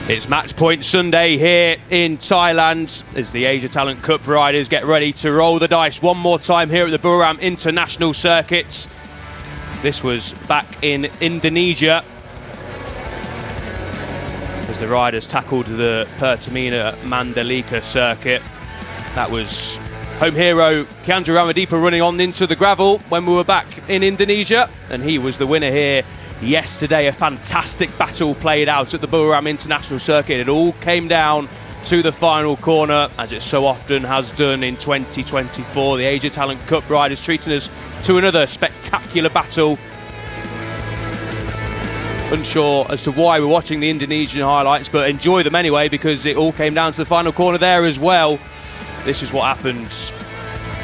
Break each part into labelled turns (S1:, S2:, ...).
S1: It's match point Sunday here in Thailand as the Asia Talent Cup riders get ready to roll the dice one more time here at the Chang International Circuit. This was back in Indonesia as the riders tackled the Pertamina Mandalika circuit. That was home hero Kiandra Ramadipa running on into the gravel when we were back in Indonesia, and he was the winner here yesterday. A fantastic battle played out at the Chang International Circuit. It all came down to the final corner, as it so often has done in 2024. The Asia Talent Cup riders treating us to another spectacular battle. Unsure as to why we're watching the Indonesian highlights, but enjoy them anyway because it all came down to the final corner there as well. This is what happened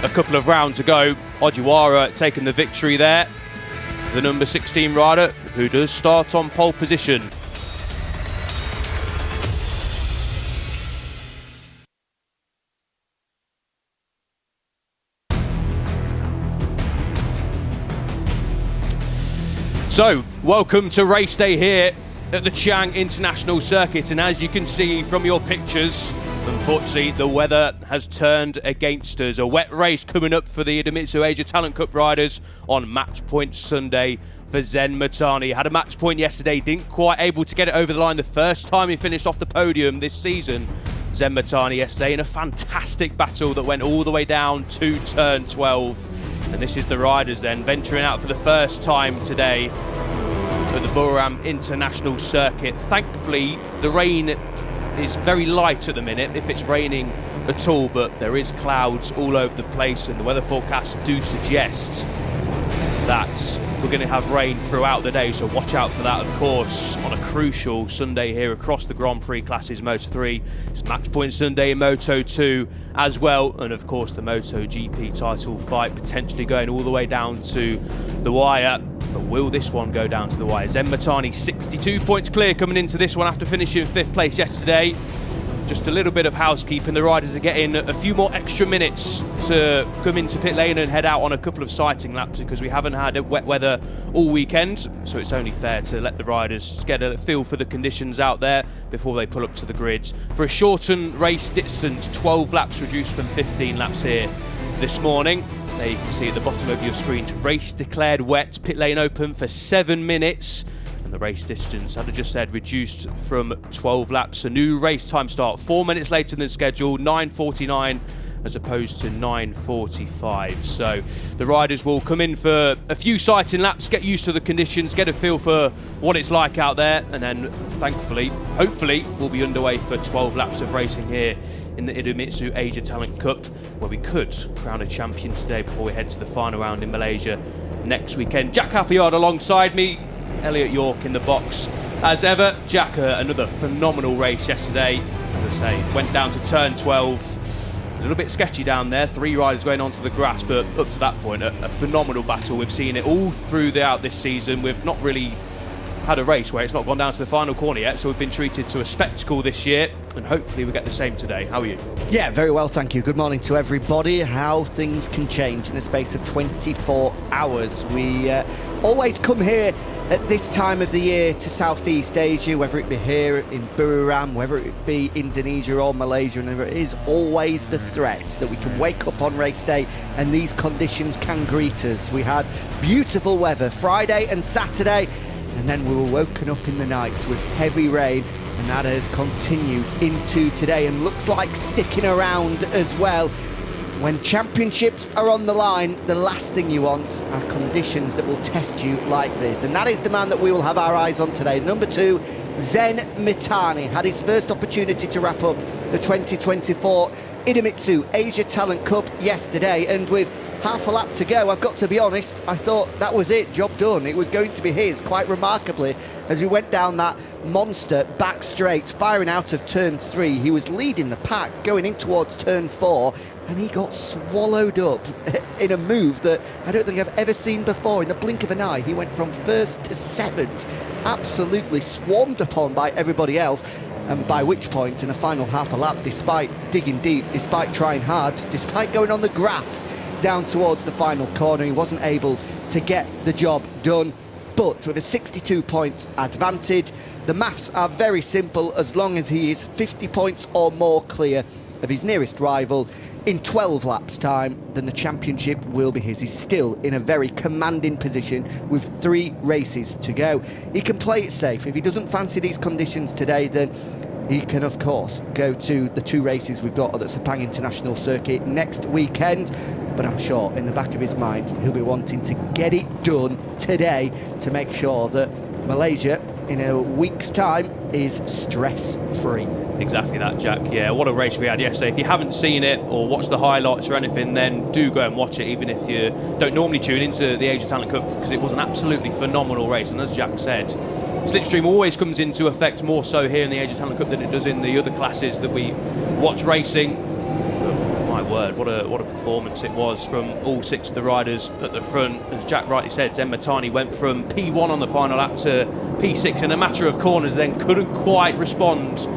S1: a couple of rounds ago. Ojiwara taking the victory there, the number 16 rider who does start on pole position. So, welcome to race day here at the Chang International Circuit, and as you can see from your pictures, unfortunately the weather has turned against us. A wet race coming up for the Idemitsu Asia Talent Cup riders on match point Sunday for Zen Matani. Had a match point yesterday, didn't quite able to get it over the line the first time he finished off the podium this season. Zen Matani yesterday in a fantastic battle that went all the way down to turn 12. And this is the riders then venturing out for the first time today at the Chang International Circuit. Thankfully, the rain is very light at the minute, if it's raining at all, but there is clouds all over the place, and the weather forecasts do suggest that we're going to have rain throughout the day, so watch out for that, of course, on a crucial Sunday here across the Grand Prix classes. Moto 3, it's match point Sunday in Moto 2 as well, and of course the Moto GP title fight potentially going all the way down to the wire. But will this one go down to the wire? Zen Matani 62 points clear coming into this one after finishing 5th place yesterday. Just a little bit of housekeeping. The riders are getting a few more extra minutes to come into pit lane and head out on a couple of sighting laps because we haven't had wet weather all weekend. So it's only fair to let the riders get a feel for the conditions out there before they pull up to the grids. For a shortened race distance, 12 laps reduced from 15 laps here this morning. There you can see at the bottom of your screen, race declared wet, pit lane open for 7 minutes. And the race distance, as I just said, reduced from 12 laps. A new race time start 4 minutes later than scheduled, 9:49 as opposed to 9:45. So the riders will come in for a few sighting laps, get used to the conditions, get a feel for what it's like out there, and then thankfully, hopefully, we'll be underway for 12 laps of racing here in the Idemitsu Asia Talent Cup, where we could crown a champion today before we head to the final round in Malaysia next weekend. Jack Appleyard alongside me, Elliot York in the box as ever. Jack, another phenomenal race yesterday. As I say, went down to turn 12. A little bit sketchy down there, 3 riders going onto the grass, but up to that point, a phenomenal battle. We've seen it all throughout this season. We've not really had a race where it's not gone down to the final corner yet, so we've been treated to a spectacle this year, and hopefully we get the same today. How are you?
S2: Yeah, very well, thank you. Good morning to everybody. How things can change in the space of 24 hours. We always come here at this time of the year to Southeast Asia, whether it be here in Buriram, whether it be Indonesia or Malaysia, and there is always the threat that we can wake up on race day and these conditions can greet us. We had beautiful weather Friday and Saturday, and then we were woken up in the night with heavy rain, and that has continued into today and looks like sticking around as well. When championships are on the line, the last thing you want are conditions that will test you like this. And that is the man that we will have our eyes on today. Number 2, Zen Matani, had his first opportunity to wrap up the 2024 Idemitsu Asia Talent Cup yesterday, and with half a lap to go, I've got to be honest, I thought that was it, job done. It was going to be his, quite remarkably, as we went down that monster back straight, firing out of turn 3. He was leading the pack going in towards turn 4, and he got swallowed up in a move that I don't think I've ever seen before. In the blink of an eye, he went from 1st to 7th, absolutely swarmed upon by everybody else. And by which point, in the final half a lap, despite digging deep, despite trying hard, despite going on the grass down towards the final corner, he wasn't able to get the job done. But with a 62 point advantage, the maths are very simple. As long as he is 50 points or more clear of his nearest rival in 12 laps time, then the championship will be his. He's still in a very commanding position with 3 races to go. He can play it safe. If he doesn't fancy these conditions today, then he can, of course, go to the 2 races we've got at the Chang International Circuit next weekend. But I'm sure in the back of his mind, he'll be wanting to get it done today to make sure that Malaysia, in a week's time, is stress-free.
S1: Exactly that, Jack. Yeah, what a race we had yesterday. If you haven't seen it or watched the highlights or anything, then do go and watch it, even if you don't normally tune into the Asia Talent Cup, because it was an absolutely phenomenal race. And as Jack said, slipstream always comes into effect more so here in the Asia Talent Cup than it does in the other classes that we watch racing. But my word, what a performance it was from all 6 of the riders at the front. As Jack rightly said, Zen Matani went from P1 on the final lap to P6 in a matter of corners, then couldn't quite respond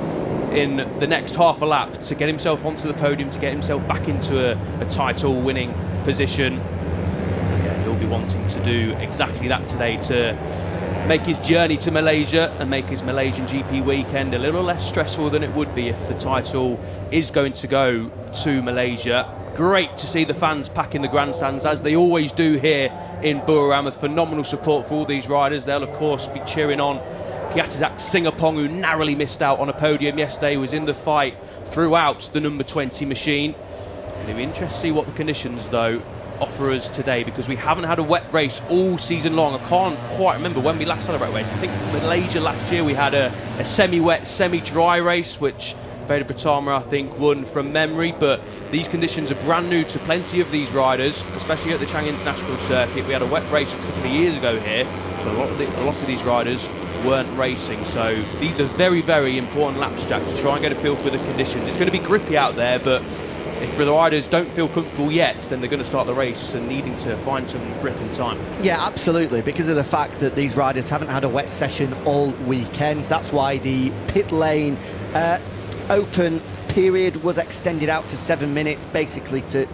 S1: in the next half a lap to get himself onto the podium, to get himself back into a title winning position. Yeah, he'll be wanting to do exactly that today to make his journey to Malaysia and make his Malaysian GP weekend a little less stressful than it would be if the title is going to go to Malaysia. Great to see the fans packing the grandstands, as they always do here in Buriram. A phenomenal support for all these riders. They'll of course be cheering on Kiatazak Singapong, who narrowly missed out on a podium yesterday, was in the fight throughout the number 20 machine. It'll be interesting to see what the conditions though offer us today, because we haven't had a wet race all season long. I can't quite remember when we last had a wet race. I think Malaysia last year we had a semi-wet, semi-dry race, which Veda Pratama, I think, won from memory. But these conditions are brand new to plenty of these riders, especially at the Chang International Circuit. We had a wet race a couple of years ago here, but a lot of these riders weren't racing. So these are very, very important laps, Jack, to try and get a feel for the conditions. It's going to be grippy out there, but if the riders don't feel comfortable yet, then they're going to start the race and needing to find some grip and time. Yeah,
S2: absolutely, because of the fact that these riders haven't had a wet session all weekend. That's why the pit lane open period was extended out to 7 minutes, basically to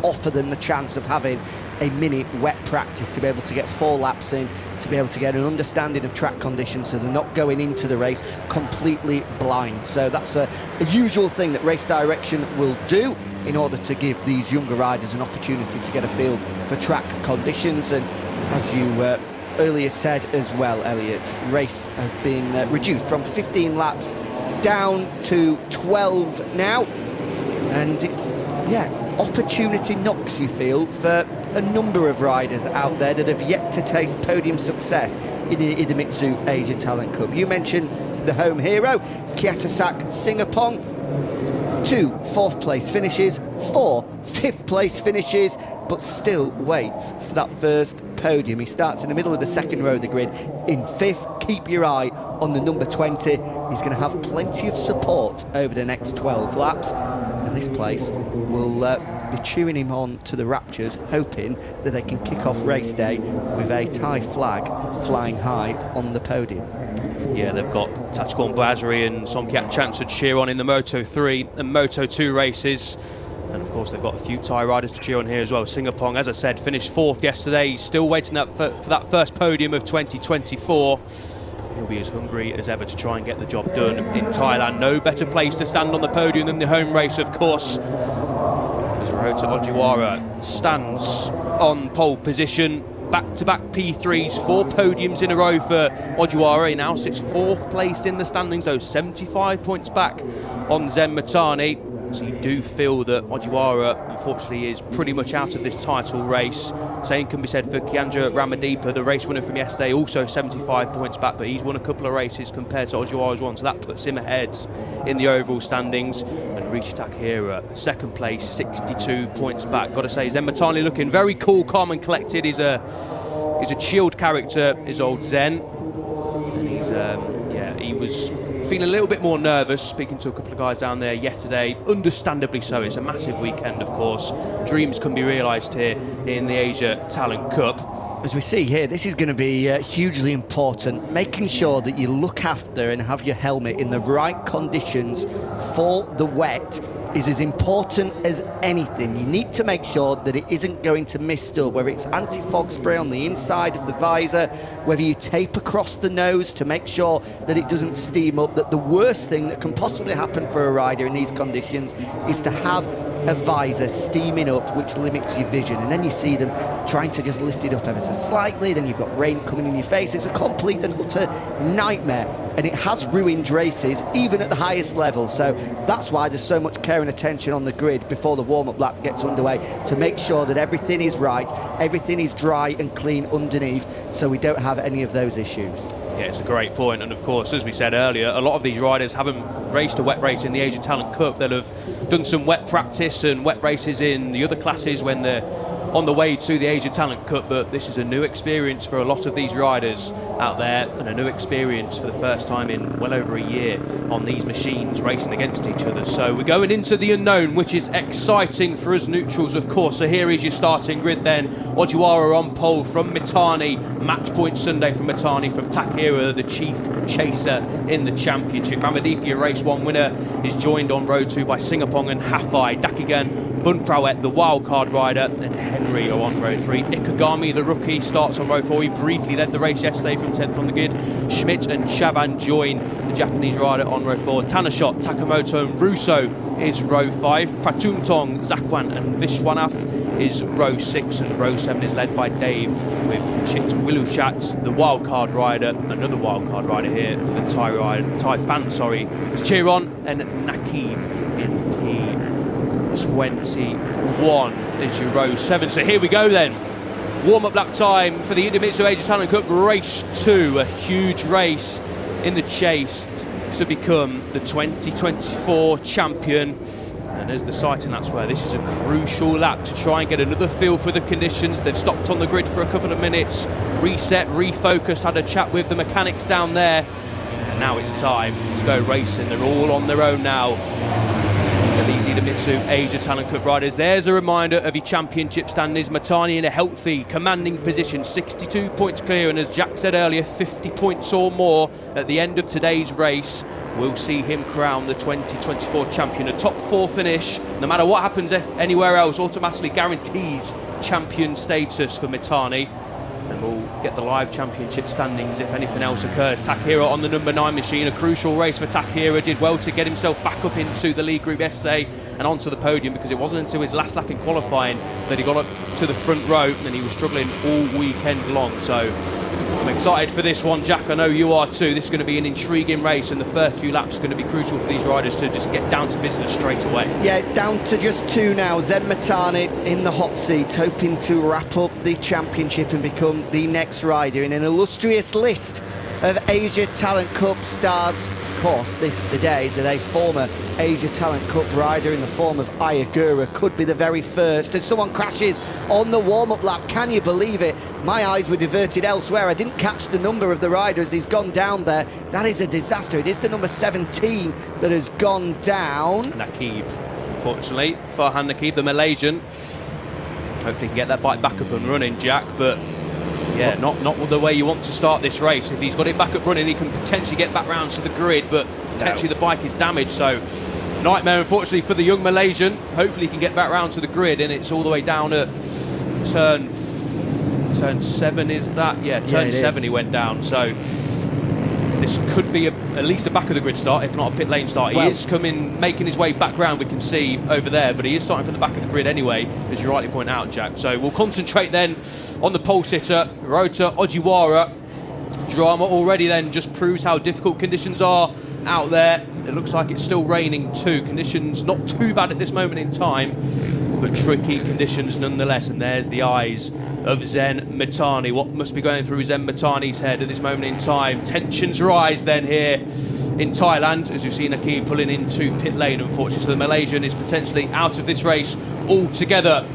S2: offer them the chance of having a mini wet practice, to be able to get 4 laps in, to be able to get an understanding of track conditions, so they're not going into the race completely blind. So that's a usual thing that race direction will do in order to give these younger riders an opportunity to get a feel for track conditions. And as you earlier said as well, Elliot, race has been reduced from 15 laps down to 12 now, and it's, yeah, opportunity knocks, you feel, for a number of riders out there that have yet to taste podium success in the Idemitsu Asia Talent Cup. You mentioned the home hero, Kiatazak Singapong. 2 4th place finishes, 4 5th place finishes, but still waits for that first podium. He starts in the middle of the second row of the grid in 5th. Keep your eye on the number 20. He's going to have plenty of support over the next 12 laps, and this place will be cheering him on to the raptures, hoping that they can kick off race day with a Thai flag flying high on the podium.
S1: Yeah, they've got Tachkorn Basri and Somkiat Chance to cheer on in the Moto 3 and Moto 2 races. And of course, they've got a few Thai riders to cheer on here as well. Singapong, as I said, finished 4th yesterday. He's still waiting for that first podium of 2024. He'll be as hungry as ever to try and get the job done in Thailand. No better place to stand on the podium than the home race, of course, as Rota Ojiwara stands on pole position. Back-to-back P3s, 4 podiums in a row for Ojiwara. He now sits 4th place in the standings, though 75 points back on Zen Matani. So you do feel that Ojiwara, unfortunately, is pretty much out of this title race. Same can be said for Kianja Ramadeepa, the race winner from yesterday, also 75 points back, but he's won a couple of races compared to Ojiwara's one, so that puts him ahead in the overall standings. And Rishi Takahira, 2nd place, 62 points back. Got to say, Zen Matani looking very cool, calm and collected. He's a chilled character, is old Zen. And he's, he was feeling a little bit more nervous, speaking to a couple of guys down there yesterday, understandably so. It's a massive weekend, of course. Dreams can be realised here in the Asia Talent Cup.
S2: As we see here, this is going to be hugely important, making sure that you look after and have your helmet in the right conditions for the wet is as important as anything. You need to make sure that it isn't going to mist up, whether it's anti-fog spray on the inside of the visor, whether you tape across the nose to make sure that it doesn't steam up. That the worst thing that can possibly happen for a rider in these conditions is to have a visor steaming up, which limits your vision, and then you see them trying to just lift it up ever so slightly, then you've got rain coming in your face. It's a complete and utter nightmare, and it has ruined races even at the highest level. So that's why there's so much care and attention on the grid before the warm-up lap gets underway, to make sure that everything is right, everything is dry and clean underneath, so we don't have any of those issues.
S1: Yeah, it's a great point, and of course, as we said earlier, a lot of these riders haven't raced a wet race in the Asia Talent Cup. They'll have done some wet practice and wet races in the other classes when they're on the way to the Asia Talent Cup, but this is a new experience for a lot of these riders out there, and a new experience for the first time in well over a year on these machines racing against each other. So we're going into the unknown, which is exciting for us neutrals, of course. So here is your starting grid then. Ojiwara on pole from Mitani, match point Sunday from Mitani, from Takehira, the chief chaser in the championship. Ramaditya, race 1 winner, is joined on row 2 by Singapong and Hafai. Dakigan, Bunprawet, the wildcard rider, and Henry are on row 3. Ikagami, the rookie, starts on row 4. He briefly led the race yesterday from 10th on the grid. Schmidt and Chavan join the Japanese rider on row 4. Tanashot, Takamoto and Russo is row 5. Pratumtong, Zakwan and Vishwanath is row 6, and row 7 is led by Dave with Chit Wilushat, the wildcard rider, another wildcard rider here for the Thai fan, Chiron and Nakib in P21 is your row 7. So here we go then. Warm-up lap time for the Idemitsu Asia Talent Cup race 2, a huge race in the chase to become the 2024 champion. And as the sighting laps were, this is a crucial lap to try and get another feel for the conditions. They've stopped on the grid for a couple of minutes, reset, refocused, had a chat with the mechanics down there, and now it's time to go racing. They're all on their own now. These Idemitsu Asia Talent Cup riders. There's a reminder of your championship standings. Mitani in a healthy, commanding position, 62 points clear, and as Jack said earlier, 50 points or more at the end of today's race will see him crown the 2024 champion. A top 4 finish, no matter what happens anywhere else, automatically guarantees champion status for Mitani. And we'll get the live championship standings if anything else occurs. Takehira on the number 9 machine, a crucial race for Takehira. Did well to get himself back up into the lead group yesterday and onto the podium, because it wasn't until his last lap in qualifying that he got up to the front row, and he was struggling all weekend long. So I'm excited for this one, Jack. I know you are too. This is going to be an intriguing race, and the first few laps are going to be crucial for these riders to just get down to business straight away. Yeah,
S2: down to just 2 now. Zen Mitani in the hot seat, hoping to wrap up the championship and become the next rider in an illustrious list of Asia Talent Cup stars. Of course, this the day that a former Asia Talent Cup rider in the form of Ayagura could be the very first. As someone crashes on the warm-up lap, can you believe it? My eyes were diverted elsewhere. I didn't catch the number of the rider as he's gone down there. That is a disaster. It is the number 17 that has gone down.
S1: Nakib, unfortunately. Farhan Nakib, the Malaysian. Hopefully he can get that bike back up and running, Jack, but yeah, not the way you want to start this race. If he's got it back up running, he can potentially get back round to the grid, but potentially the bike is damaged. So nightmare, unfortunately, for the young Malaysian. Hopefully he can get back round to the grid, and it's all the way down at turn 7, is that? Yeah, turn 7 he went down. So this could be at least a back of the grid start, if not a pit lane start. He is making his way back round, we can see over there, but he is starting from the back of the grid anyway, as you rightly point out, Jack. So we'll concentrate then on the pole sitter, Rota Ojiwara. Drama already then just proves how difficult conditions are out there. It looks like it's still raining too. Conditions not too bad at this moment in time, but tricky conditions nonetheless. And there's the eyes of Zen Mitani. What must be going through Zen Mitani's head at this moment in time? Tensions rise then here in Thailand, as we've seen Nakib pulling into pit lane, unfortunately. So the Malaysian is potentially out of this race altogether.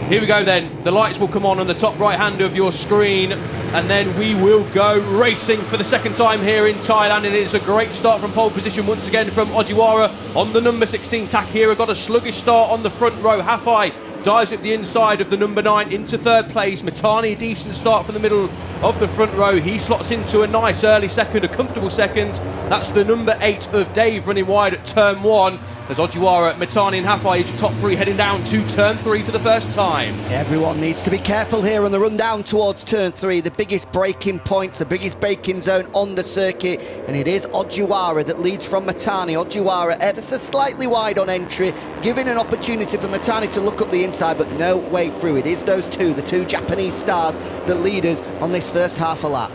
S1: Here we go then. The lights will come on the top right hand of your screen, and then we will go racing for the second time here in Thailand. And it's a great start from pole position once again from Ojiwara on the number 16. Takehira got a sluggish start on the front row. Hafai dives up the inside of the number 9 into 3rd place. Mitani, a decent start from the middle of the front row. He slots into a nice early second, a comfortable second. That's the number 8 of Dave running wide at turn 1. As Ojiwara, Mitani and Hafai is your top three heading down to turn 3 for the first time.
S2: Everyone needs to be careful here on the run down towards turn 3, the biggest braking points, the biggest braking zone on the circuit, and it is Ojiwara that leads from Mitani. Ojiwara ever so slightly wide on entry, giving an opportunity for Mitani to look up the inside, but no way through. It is those two, the two Japanese stars, the leaders on this first half a lap.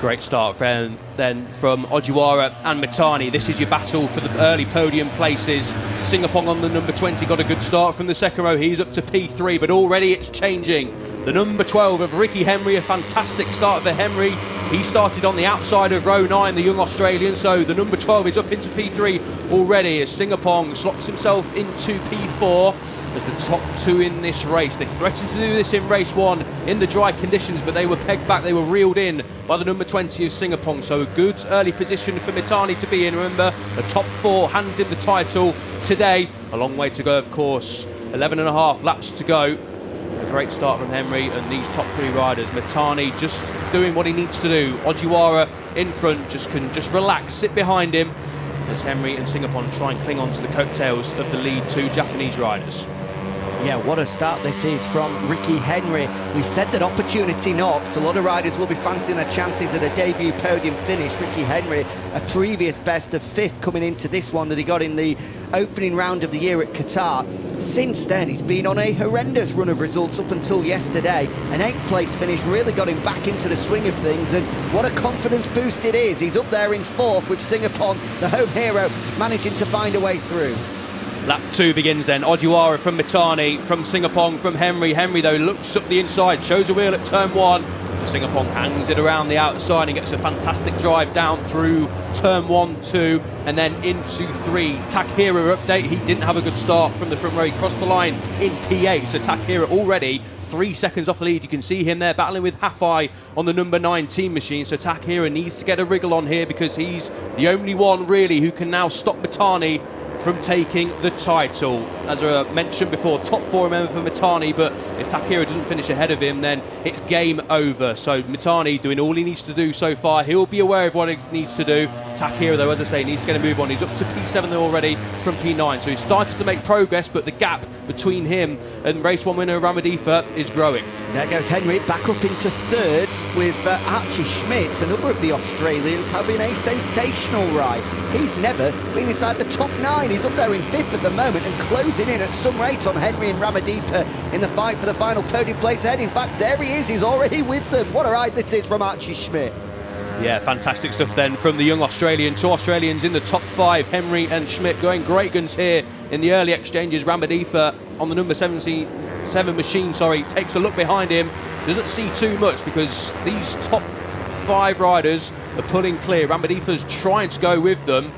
S1: Great start then from Ojiwara and Mitani. This is your battle for the early podium places. Singapong on the number 20 got a good start from the second row. He's up to P3, but already it's changing. The number 12 of Ricky Henry, a fantastic start for Henry. He started on the outside of row 9, the young Australian, so the number 12 is up into P3 already as Singapong slots himself into P4. As the top two in this race. They threatened to do this in race 1 in the dry conditions, but they were pegged back, they were reeled in by the number 20 of Singapong. So a good early position for Mitani to be in. Remember, the top 4 hands in the title today. A long way to go, of course. 11.5 laps to go. A great start from Henry and these top 3 riders. Mitani just doing what he needs to do. Ojiwara in front can just relax, sit behind him as Henry and Singapong try and cling on to the coattails of the lead 2 Japanese riders.
S2: Yeah, what a start this is from Ricky Henry. We said that opportunity knocked. A lot of riders will be fancying their chances at a debut podium finish. Ricky Henry, a previous best of 5th coming into this one that he got in the opening round of the year at Qatar. Since then, he's been on a horrendous run of results up until yesterday. An 8th place finish really got him back into the swing of things, and what a confidence boost it is. He's up there in 4th with Singapong, the home hero, managing to find a way through.
S1: Lap 2 begins then. Ojiwara from Mitani, from Singapong, from Henry. Henry, though, looks up the inside, shows a wheel at turn 1. Singapong hangs it around the outside and gets a fantastic drive down through turn 1, 2, and then into 3. Takehira update, he didn't have a good start from the front row. He crossed the line in P8, so Takehira already 3 seconds off the lead. You can see him there battling with Hafai on the number 9 team machine. So Takehira needs to get a wriggle on here because he's the only one really who can now stop Mitani from taking the title. As I mentioned before, top 4 remember for Mitani, but if Takehira doesn't finish ahead of him, then it's game over. So Mitani doing all he needs to do so far. He'll be aware of what he needs to do. Takehira, though, as I say, needs to get a move on. He's up to P7 already from P9, so he's started to make progress, but the gap between him and race 1 winner Ramadifa is growing.
S2: There goes Henry back up into 3rd with Archie Schmidt, another of the Australians, having a sensational ride. He's never been inside the top 9. He's up there in 5th at the moment and closing in at some rate on Henry and Ramadipa in the fight for the final podium place ahead. In fact, there he is, he's already with them. What a ride this is from Archie Schmidt.
S1: Yeah, fantastic stuff then from the young Australian. 2 Australians in the top 5, Henry and Schmidt going great guns here in the early exchanges. Ramadifa on the number 7 machine, takes a look behind him, doesn't see too much because these top 5 riders are pulling clear. Ramadifa's trying to go with them.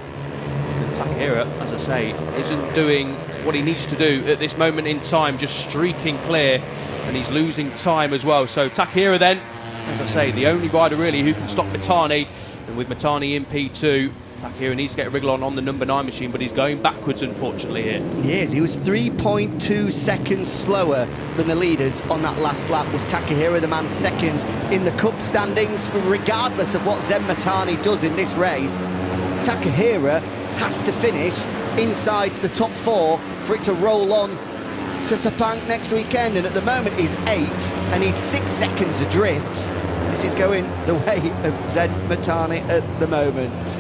S1: Takehira, as I say, isn't doing what he needs to do at this moment in time, just streaking clear, and he's losing time as well. So Takehira then, as I say, the only rider really who can stop Mitani, and with Mitani in P2, Takehira needs to get a wriggle on the number 9 machine, but he's going backwards unfortunately here.
S2: He is. He was 3.2 seconds slower than the leaders on that last lap. Was Takehira the man second in the Cup standings? Regardless of what Zen Mitani does in this race, Takehira has to finish inside the top 4 for it to roll on to Sepang next weekend, and at the moment he's 8th and he's 6 seconds adrift. This is going the way of Zen Mitani at the moment.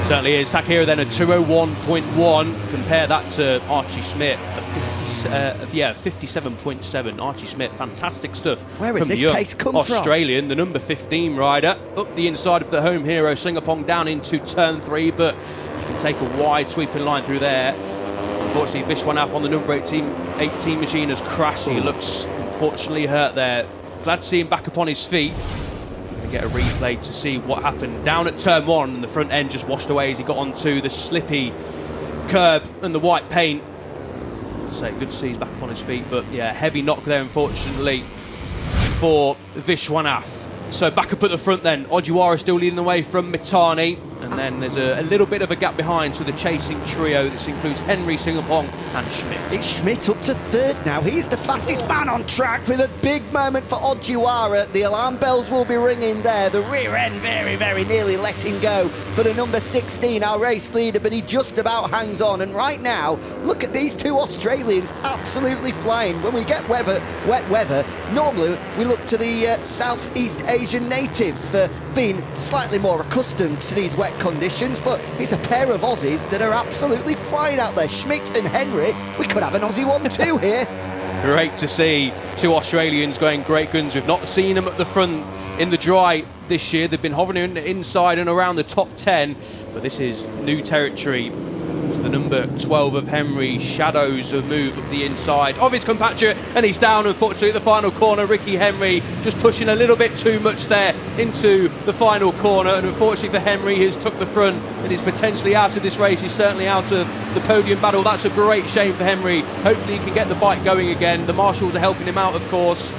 S1: Certainly is. Takehira then a 201.1. Compare that to Archie Schmidt, 57.7. Archie Schmidt, fantastic stuff.
S2: Where is this pace come from?
S1: Australian, the number 15 rider, up the inside of the home hero Singapong down into turn 3, but you can take a wide sweeping line through there. Unfortunately, Vishwanath on the number 18 machine has crashed. He looks unfortunately hurt there. Glad to see him back up on his feet. Get a replay to see what happened down at turn 1, and the front end just washed away as he got onto the slippy curb and the white paint. So good to see he's back up on his feet, but yeah, heavy knock there unfortunately for Vishwanath. So back up at the front then, Ojiwara still leading the way from Mitani. And then there's a little bit of a gap behind, so the chasing trio, this includes Henry, Singapong and Schmidt.
S2: It's Schmidt up to third now. He's the fastest man on track with a big moment for Ojiwara. The alarm bells will be ringing there. The rear end very, very nearly letting go for the number 16, our race leader, but he just about hangs on. And right now, look at these two Australians absolutely flying. When we get wet weather, normally we look to the Southeast Asian natives for being slightly more accustomed to these wet conditions, but it's a pair of Aussies that are absolutely flying out there. Schmidt and Henry, we could have an Aussie 1-2 here.
S1: Great to see two Australians going great guns. We've not seen them at the front in the dry this year. They've been hovering inside and around the top 10, but this is new territory. The number 12 of Henry shadows a move up the inside of his compatriot, and he's down unfortunately at the final corner. Ricky Henry just pushing a little bit too much there into the final corner, and unfortunately for Henry, he's took the front and is potentially out of this race. He's certainly out of the podium battle. That's a great shame for Henry. Hopefully he can get the bike going again. The marshals are helping him out, of course.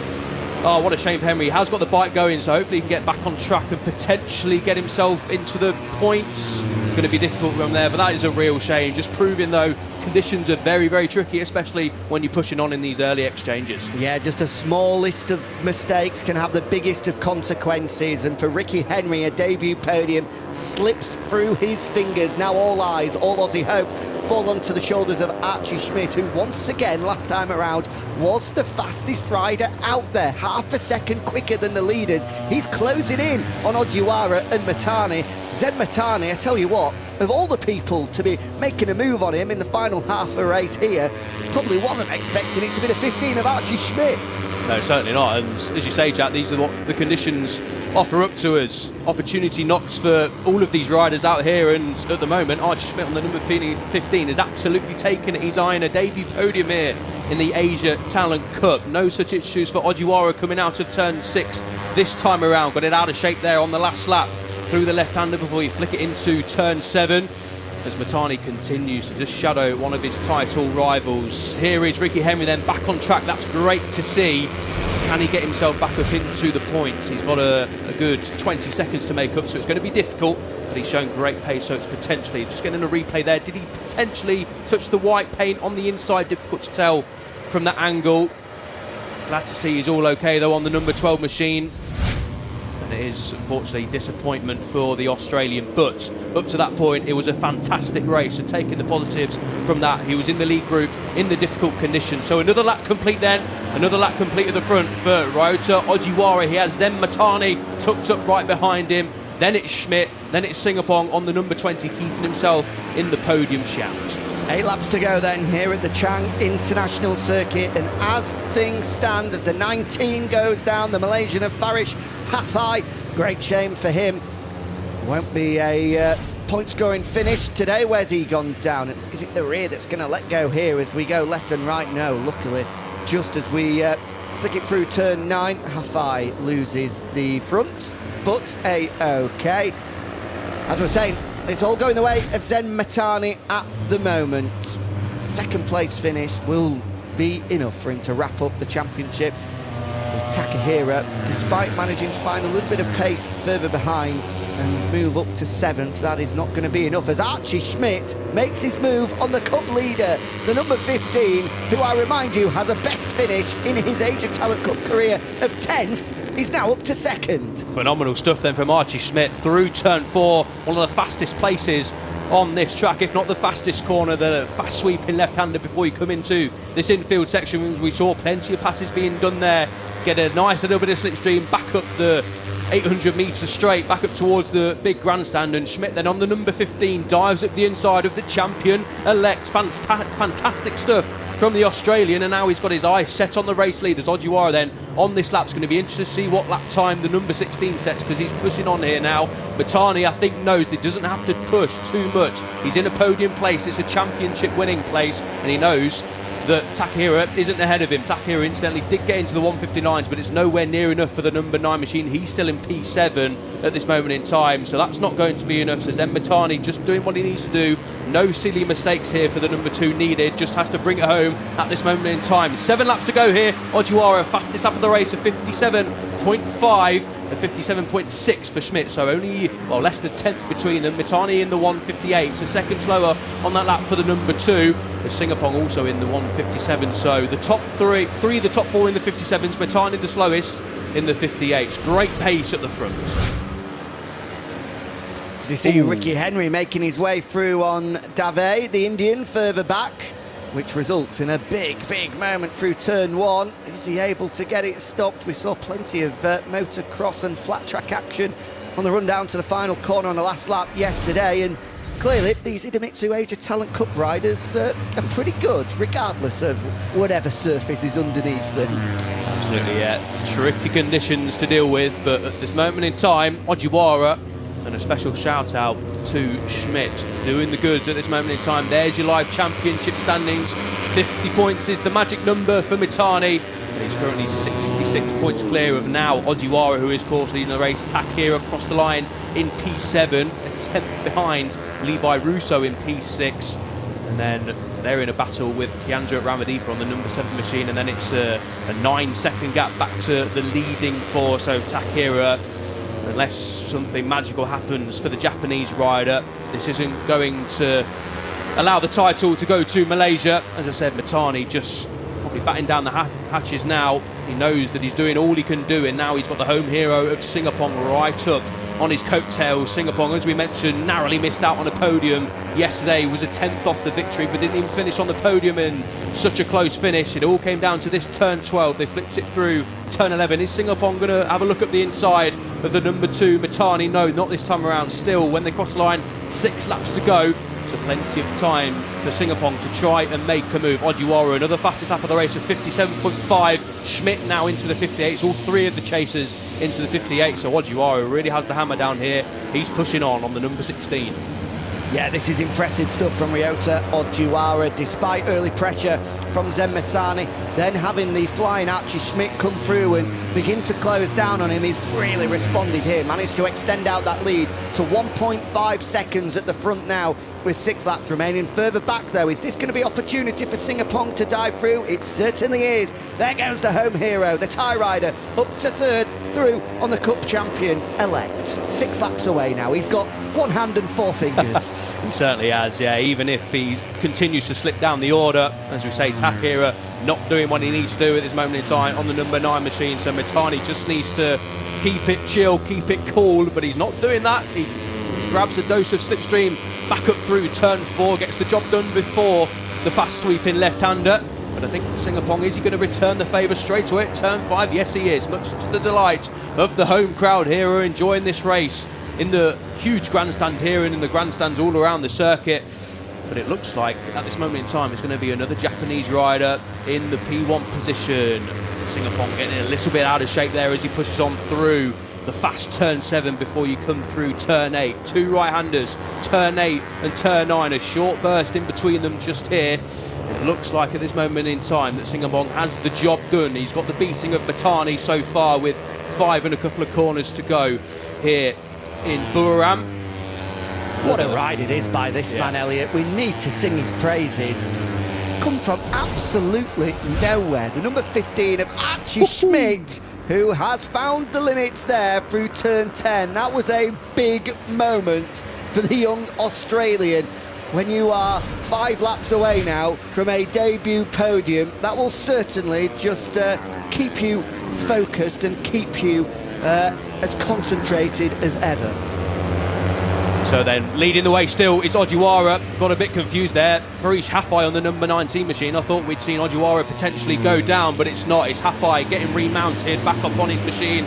S1: Oh, what a shame for Henry. He has got the bike going, so hopefully he can get back on track and potentially get himself into the points. It's going to be difficult from there, but that is a real shame. Just proving, though, conditions are very, very tricky, especially when you're pushing on in these early exchanges.
S2: Yeah, just a small list of mistakes can have the biggest of consequences, and for Ricky Henry, a debut podium slips through his fingers. Now all eyes, all Aussie hope fall onto the shoulders of Archie Schmidt, who once again last time around was the fastest rider out there, half a second quicker than the leaders. He's closing in on Ojiwara and Matani. Zen Matani, I tell you what, of all the people to be making a move on him in the final half of the race here, probably wasn't expecting it to be the 15 of Archie Schmidt.
S1: No, certainly not. And as you say, Jack, these are what the conditions offer up to us. Opportunity knocks for all of these riders out here, and at the moment, Archie Schmidt on the number 15 is absolutely taken it. He's eyeing a debut podium here in the Asia Talent Cup. No such issues for Ojiwara coming out of turn 6 this time around. Got it out of shape there on the last lap through the left-hander before you flick it into turn 7. As Matani continues to just shadow one of his title rivals. Here is Ricky Henry then back on track. That's great to see. Can he get himself back up into the points? He's got a good 20 seconds to make up, so it's going to be difficult, but he's shown great pace, so it's potentially, just getting a replay there, did he potentially touch the white paint on the inside? Difficult to tell from that angle. Glad to see he's all okay though on the number 12 machine. It is unfortunately disappointment for the Australian, but up to that point it was a fantastic race, and taking the positives from that, he was in the lead group in the difficult conditions. So another lap complete then, another lap complete at the front for Ryota Ojiwara. He has Zen Matani tucked up right behind him, then it's Schmidt, then it's Singapong on the number 20, keeping himself in the podium shout.
S2: 8 laps to go then here at the Chang International Circuit, and as things stand, as the 19 goes down, the Malaysian of Farish Hathai, great shame for him. Won't be a point scoring finish today. Where's he gone down? Is it the rear that's going to let go here as we go left and right? No, luckily, just as we flick it through turn 9, Hathai loses the front, but a-okay. As we're saying, it's all going the way of Zen Matani at the moment. Second place finish will be enough for him to wrap up the championship. With Takahira, despite managing to find a little bit of pace further behind and move up to 7th, that is not going to be enough as Archie Schmidt makes his move on the Cup leader, the number 15, who I remind you has a best finish in his Asia Talent Cup career of 10th. He's now up to 2nd.
S1: Phenomenal stuff then from Archie Schmidt through turn 4, one of the fastest places on this track, if not the fastest corner, the fast sweeping left-hander before you come into this infield section. We saw plenty of passes being done there. Get a nice little bit of slipstream back up the 800 metres straight, back up towards the big grandstand, and Schmidt then on the number 15 dives up the inside of the champion-elect. Fantastic stuff from the Australian, and now he's got his eye set on the race leaders. Ojiwara then on this lap's going to be interesting to see what lap time the number 16 sets, because he's pushing on here now. Matani, I think, knows that he doesn't have to push too much. He's in a podium place, it's a championship winning place, and he knows that Takahira isn't ahead of him. Takahira incidentally did get into the 159s, but it's nowhere near enough for the number 9 machine. He's still in P7 at this moment in time, so that's not going to be enough. So Zen Matani just doing what he needs to do. No silly mistakes here for the number 2 needed, just has to bring it home at this moment in time. 7 laps to go here. Ojiwara, fastest lap of the race of 57.2 57.5 and 57.6 for Schmidt, so only, well, less than a tenth between them. Mitani in the 158, so second slower on that lap for the number 2. With Singapore also in the 157, so the top three of the top 4 in the 57s, Mitani the slowest in the 58s. Great pace at the front.
S2: As you see Ricky Henry making his way through on Dave, the Indian, further back, which results in a big moment through turn 1. Is he able to get it stopped? We saw plenty of motocross and flat track action on the run down to the final corner on the last lap yesterday, and clearly these Idemitsu Age of Talent Cup riders are pretty good, regardless of whatever surface is underneath them.
S1: Absolutely, yeah. Tricky conditions to deal with, but at this moment in time, Ojiwara, and a special shout out to Schmidt, doing the goods at this moment in time. There's your live championship standings. 50 points is the magic number for Mitani. And he's currently 66 points clear of now Ojiwara, who is course leading the race. Takira across the line in P7, a 10th behind Levi Russo in P6. And then they're in a battle with Kiandra Ramaditha on the number 7 machine, and then it's a 9-second gap back to the leading 4. So Takira, unless something magical happens for the Japanese rider, this isn't going to allow the title to go to Malaysia. As I said, Mitani just probably batting down the hatches now. He knows that he's doing all he can do, and now he's got the home hero of Singapore right up on his coattails. Singapore, as we mentioned, narrowly missed out on a podium yesterday, was a 10th off the victory, but didn't even finish on the podium in such a close finish. It all came down to this turn 12. They flicked it through turn 11. Is Singapore going to have a look at the inside of the number 2, Mitani? No, not this time around. Still, when they cross the line, 6 laps to go. So plenty of time for Singapore to try and make a move. Ojiwara, another fastest lap of the race of 57.5. Schmidt now into the 58s. All 3 of the chasers into the 58. So Ojiwara really has the hammer down here. He's pushing on the number 16.
S2: Yeah, this is impressive stuff from Ryota Ojiwara, despite early pressure from Zen Mitani, then having the flying Archie Schmidt come through and begin to close down on him. He's really responded here, managed to extend out that lead to 1.5 seconds at the front now with 6 laps remaining. Further back though, is this going to be opportunity for Singapore to dive through? It certainly is. There goes the home hero, the Thai rider, up to 3rd, through on the Cup champion-elect. 6 laps away now. He's got 1 hand and 4 fingers.
S1: He certainly has, yeah. Even if he continues to slip down the order, as we say, Takira not doing what he needs to do at this moment in time on the number 9 machine. So Mitani just needs to keep it chill, keep it cool, but he's not doing that. He grabs a dose of slipstream back up through turn 4, gets the job done before the fast sweeping left-hander. But I think Singapore, is he going to return the favour straight away at turn 5? Yes, he is, much to the delight of the home crowd here who are enjoying this race in the huge grandstand here and in the grandstands all around the circuit. But it looks like at this moment in time it's going to be another Japanese rider in the P1 position. Singapore getting a little bit out of shape there as he pushes on through the fast turn 7 before you come through turn 8. 2 right-handers, turn 8 and turn 9, a short burst in between them just here. It looks like at this moment in time that Singapore has the job done. He's got the beating of Mitani so far with 5 and a couple of corners to go here in Buriram.
S2: What a ride it is by this man, Elliot. We need to sing his praises. Come from absolutely nowhere. The number 15 of Archie Schmidt, who has found the limits there through turn 10. That was a big moment for the young Australian. When you are 5 laps away now from a debut podium, that will certainly just keep you focused and keep you as concentrated as ever.
S1: So then, leading the way still is Ojiwara. Got a bit confused there. Farish Hafai on the number 19 machine. I thought we'd seen Ojiwara potentially go down, but it's not. It's Hafai getting remounted back up on his machine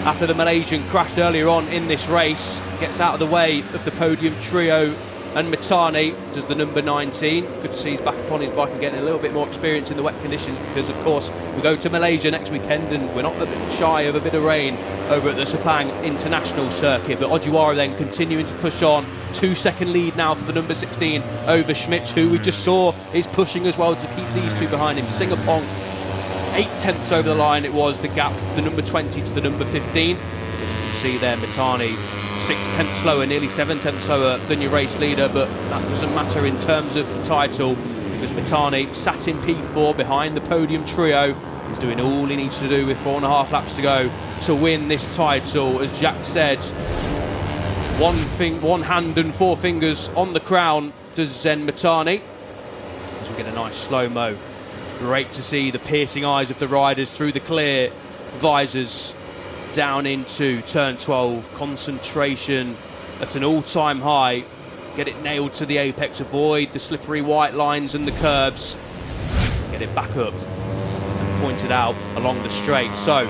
S1: after the Malaysian crashed earlier on in this race. Gets out of the way of the podium trio, and Mitani does the number 19. Good to see he's back upon his bike and getting a little bit more experience in the wet conditions, because of course we go to Malaysia next weekend and we're not a bit shy of a bit of rain over at the Chang International Circuit. But Ojiwara then continuing to push on. 2-second lead now for the number 16 over Schmidt, who we just saw is pushing as well to keep these 2 behind him. Singapore 8 tenths over the line, it was the gap, the number 20 to the number 15. As you can see there, Mitani 6 tenths slower, nearly 7 tenths slower than your race leader, but that doesn't matter in terms of the title, because Mitani sat in P4 behind the podium trio. He's doing all he needs to do with 4.5 laps to go to win this title. As Jack said, one hand and 4 fingers on the crown does Zen Matani. As we get a nice slow-mo. Great to see the piercing eyes of the riders through the clear visors down into turn 12. Concentration at an all-time high. Get it nailed to the apex, avoid the slippery white lines and the curbs. Get it back up and point it out along the straight. So,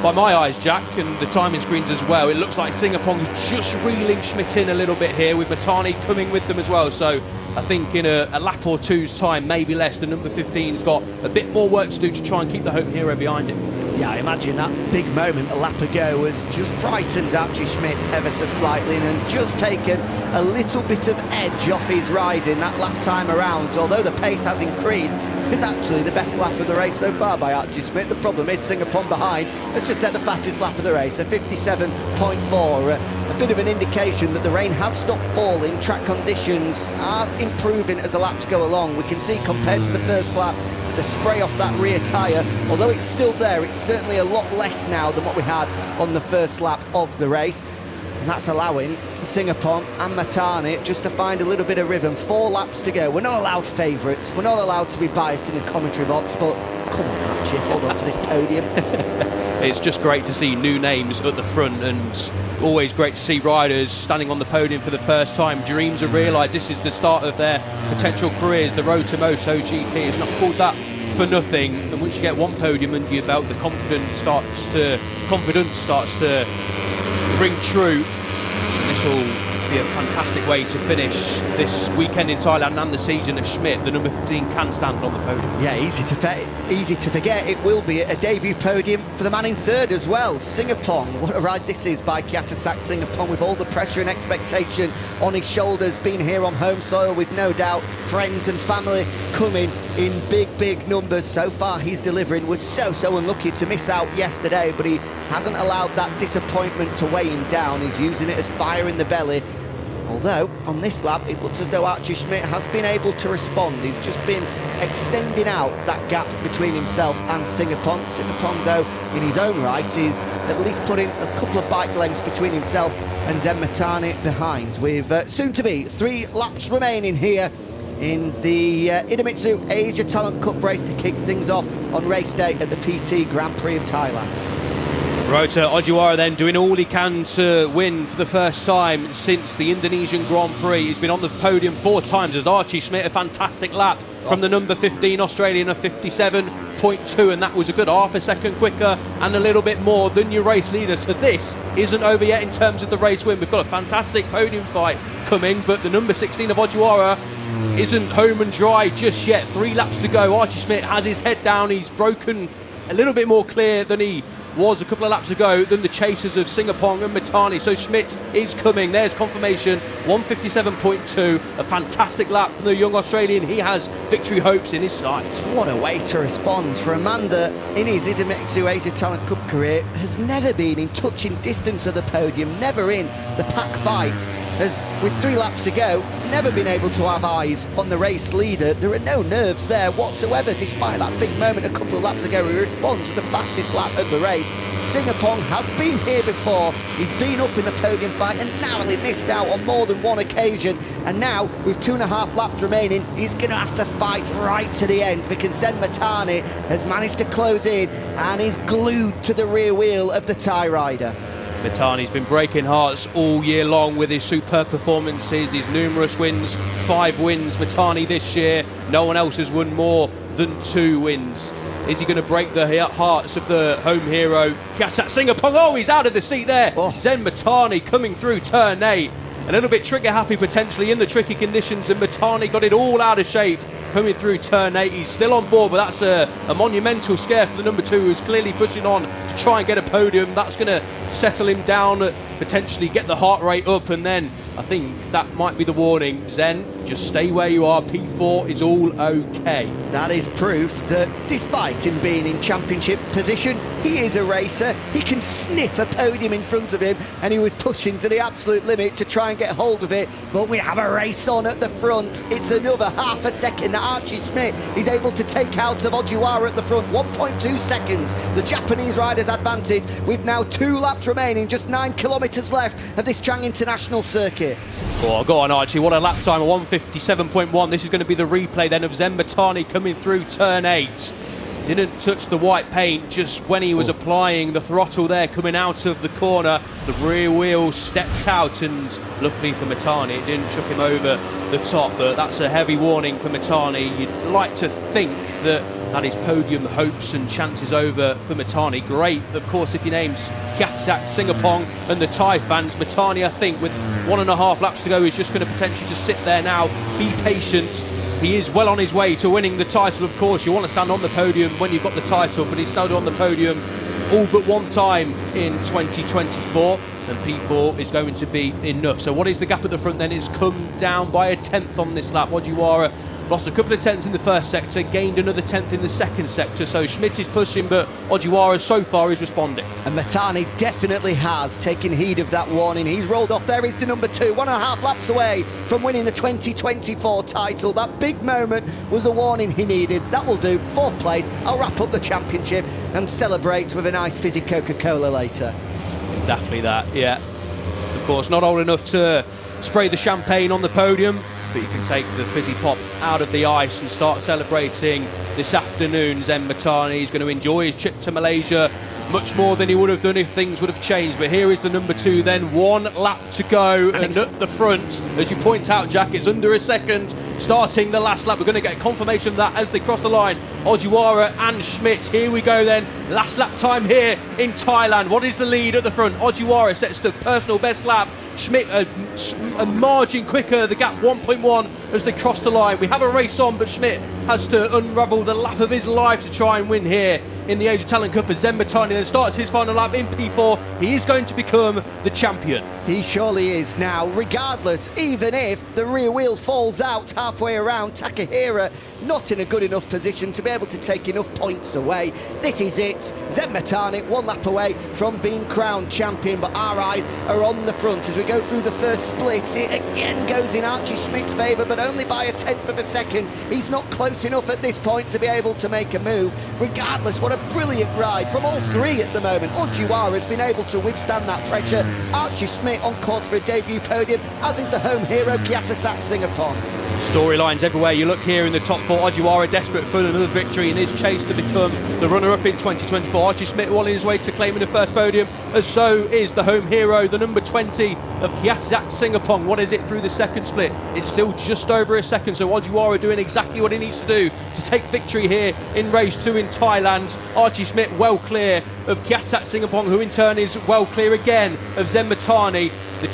S1: by my eyes, Jack, and the timing screens as well, it looks like Singapong's just reeling Schmidt in a little bit here, with Matani coming with them as well. So I think in a lap or two's time, maybe less, the number 15's got a bit more work to do to try and keep the home hero behind him.
S2: Yeah, I imagine that big moment a lap ago was just frightened Archie Schmidt ever so slightly and just taken a little bit of edge off his riding that last time around. Although the pace has increased, it's actually the best lap of the race so far by Archie Schmidt. The problem is Singapong behind has just set the fastest lap of the race, a 57.4. A bit of an indication that the rain has stopped falling. Track conditions are improving as the laps go along. We can see compared to the first lap, the spray off that rear tyre, although it's still there, it's certainly a lot less now than what we had on the first lap of the race. And that's allowing Singapong and Matani just to find a little bit of rhythm. 4 laps to go. We're not allowed favourites. We're not allowed to be biased in the commentary box, but come on, Archie, hold on to this podium.
S1: It's just great to see new names at the front, and always great to see riders standing on the podium for the first time. Dreams are realised. This is the start of their potential careers. The road to MotoGP is not called that for nothing, and once you get one podium under your belt, the confidence starts to ring true. And this will be a fantastic way to finish this weekend in Thailand and the season of Schmidt. The number 15 can stand on the podium.
S2: Yeah, easy to forget. It will be a debut podium for the man in third as well, Singapong. What a ride this is by Kiatasak Singapong, with all the pressure and expectation on his shoulders, being here on home soil with no doubt friends and family coming in big numbers. So far he's delivering. Was so unlucky to miss out yesterday, but he hasn't allowed that disappointment to weigh him down. He's using it as fire in the belly. Although, on this lap, it looks as though Archie Schmidt has been able to respond. He's just been extending out that gap between himself and Singapong. Singapong, though, in his own right, is at least putting a couple of bike lengths between himself and Zen Matani behind, with soon-to-be 3 laps remaining here in the Idemitsu Asia Talent Cup race to kick things off on race day at the PT Grand Prix of Thailand.
S1: Rota Ojiwara then doing all he can to win for the first time since the Indonesian Grand Prix. He's been on the podium 4 times as Archie Schmidt, a fantastic lap from the number 15 Australian of 57.2, and that was a good half a second quicker and a little bit more than your race leader. So this isn't over yet in terms of the race win. We've got a fantastic podium fight coming, but the number 16 of Ojiwara isn't home and dry just yet. 3 laps to go. Archie Schmidt has his head down. He's broken a little bit more clear than he was a couple of laps ago than the chasers of Singapong and Matani. So Schmidt is coming. There's confirmation. 157.2, a fantastic lap from the young Australian. He has victory hopes in his sights. What
S2: a way to respond for a man that in his Idemitsu Asia Talent Cup career has never been in touching distance of the podium, never in the pack fight, has, with 3 laps to go, never been able to have eyes on the race leader. There are no nerves there whatsoever, despite that big moment a couple of laps ago. He responds with the fastest lap of the race. Singapong has been here before. He's been up in the podium fight and narrowly missed out on more than one occasion. And now, with 2.5 laps remaining, he's going to have to fight right to the end, because Zen Matani has managed to close in and is glued to the rear wheel of the Thai rider.
S1: Matani's been breaking hearts all year long with his superb performances, his numerous wins, 5 wins. Matani this year, no one else has won more than 2 wins. Is he going to break the hearts of the home hero, Kiatasak Singapong? Oh, he's out of the seat there. Zen Matani coming through turn 8. A little bit trigger happy potentially in the tricky conditions, and Matani got it all out of shape coming through turn 8. He's still on board, but that's a monumental scare for the number 2, who's clearly pushing on to try and get a podium. That's going to settle him down, potentially get the heart rate up, and then I think that might be the warning. Zen, just stay where you are. P4 is all okay.
S2: That is proof that despite him being in championship position, he is a racer. He can sniff a podium in front of him, and he was pushing to the absolute limit to try and get hold of it. But we have a race on at the front. It's another half a second that Archie Schmidt is able to take out of Ojiwara at the front. 1.2 seconds, the Japanese rider's advantage, with now 2 laps remaining, just 9 kilometres left of this Chang International Circuit.
S1: Oh, go on, Archie. What a lap time, a 1:57.1. This is going to be the replay then of Zenbatani coming through turn 8. Didn't touch the white paint just when he was applying the throttle there, coming out of the corner. The rear wheel stepped out, and luckily for Mitani, it didn't chuck him over the top. But that's a heavy warning for Mitani. You'd like to think that is podium hopes and chances over for Mitani. Great, of course, if your name's Kyatak Singapong and the Thai fans. Mitani, I think, with 1.5 laps to go, is just going to potentially just sit there now, be patient. He is well on his way to winning the title, of course. You want to stand on the podium when you've got the title, but he's stood on the podium all but one time in 2024, and P4 is going to be enough. So what is the gap at the front then? It's come down by a 10th on this lap. Ojiwara lost a couple of tenths in the first sector, gained another 10th in the second sector. So Schmidt is pushing, but Ojiwara so far is responding. And
S2: Mitani definitely has taken heed of that warning. He's rolled off. There is the number 2, 1.5 laps away from winning the 2024 title. That big moment was the warning he needed. That will do. 4th place. I'll wrap up the championship and celebrate with a nice fizzy Coca-Cola later.
S1: Exactly that, yeah. Of course, not old enough to spray the champagne on the podium, but you can take the fizzy pop out of the ice and start celebrating this afternoon. Zenbatani is going to enjoy his trip to Malaysia much more than he would have done if things would have changed. But here is the number 2 then, 1 lap to go, and at the front, as you point out, Jack, it's under a second starting the last lap. We're going to get confirmation of that as they cross the line. Ojiwara and Schmidt, here we go then, last lap time here in Thailand. What is the lead at the front? Ojiwara sets the personal best lap. Schmidt a margin quicker, the gap 1.1 as they cross the line. We have a race on, but Schmidt has to unravel the lap of his life to try and win here in the Asia Talent Cup as Zenbatani then starts his final lap in P4. He is going to become the champion.
S2: He surely is now, regardless, even if the rear wheel falls out halfway around. Takahira not in a good enough position to be able to take enough points away. This is it. Zenbatani 1 lap away from being crowned champion, but our eyes are on the front as we go through the first split. It again goes in Archie Schmidt's favour, but only by a 10th of a second. He's not close enough at this point to be able to make a move. Regardless, what a brilliant ride from all 3 at the moment. Ojiwara has been able to withstand that pressure. Archie Schmidt on course for a debut podium, as is the home hero Kyatak Singapong.
S1: Storylines everywhere you look here in the top 4. Ojiwara desperate for another victory in his chase to become the runner-up in 2024. Archie Schmidt well on his way to claiming the first podium, as so is the home hero, the number 20 of Kyatak Singapong. What is it through the second split? It's still just over a second, so Ojiwara doing exactly what he needs to do to take victory here in race 2 in Thailand. Archie Schmidt well clear of Kyatak Singapong, who in turn is well clear again of Zenbatani, the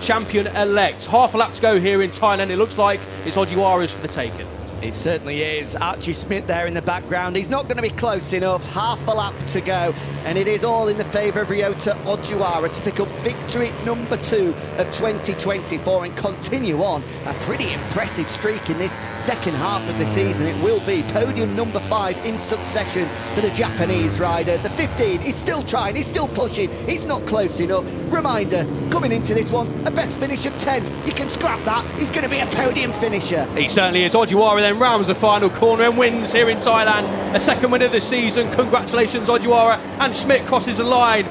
S1: champion-elect. Half a lap to go here in Thailand. It looks like it's Ojiwara's for the taking.
S2: It certainly is. Archie Schmidt there in the background. He's not going to be close enough. Half a lap to go, and it is all in the favour of Ryota Ojiwara to pick up victory number 2 of 2024 and continue on a pretty impressive streak in this second half of the season. It will be podium number 5 in succession for the Japanese rider. The 15 is still trying, he's still pushing, he's not close enough. Reminder, coming into this one, a best finish of 10th. You can scrap that. He's going to be a podium finisher.
S1: He certainly is. Ojiwara then rounds the final corner and wins here in Thailand. A second win of the season. Congratulations, Ojiwara. And Schmidt crosses the line.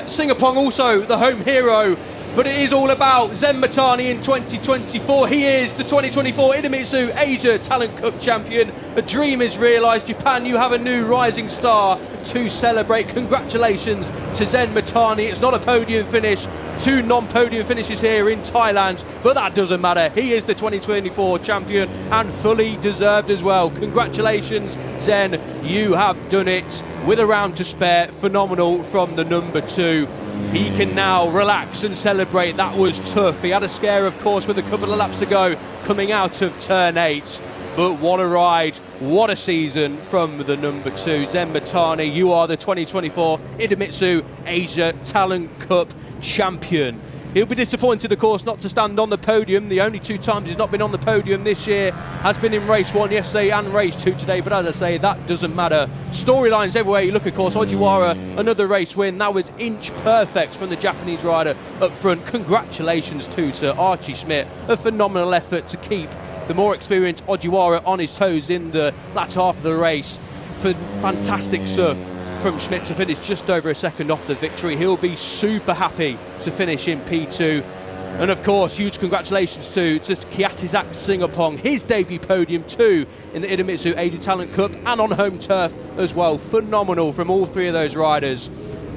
S1: Singapong also the home hero. But it is all about Zenbatani in 2024. He is the 2024 Idemitsu Asia Talent Cup champion. A dream is realised. Japan, you have a new rising star to celebrate. Congratulations to Zenbatani. It's not a podium finish. 2 non-podium finishes here in Thailand, but that doesn't matter. He is the 2024 champion and fully deserved as well. Congratulations, Zen. You have done it with a round to spare. Phenomenal from the number 2. He can now relax and celebrate. That was tough. He had a scare, of course, with a couple of laps to go coming out of turn 8. But what a ride, what a season from the number 2. Zenbatani, you are the 2024 Idemitsu Asia Talent Cup champion. He'll be disappointed, of course, not to stand on the podium. The only 2 times he's not been on the podium this year has been in race 1 yesterday and race 2 today. But as I say, that doesn't matter. Storylines everywhere you look, of course. Ojiwara, another race win. That was inch perfect from the Japanese rider up front. Congratulations too to Archie Schmidt. A phenomenal effort to keep the more experienced Ojiwara on his toes in the latter half of the race. Fantastic stuff from Schmidt to finish just over a second off the victory. He'll be super happy to finish in P2. And of course, huge congratulations to Kiatizak Singapong, his debut podium too in the Idemitsu Asia Talent Cup and on home turf as well. Phenomenal from all 3 of those riders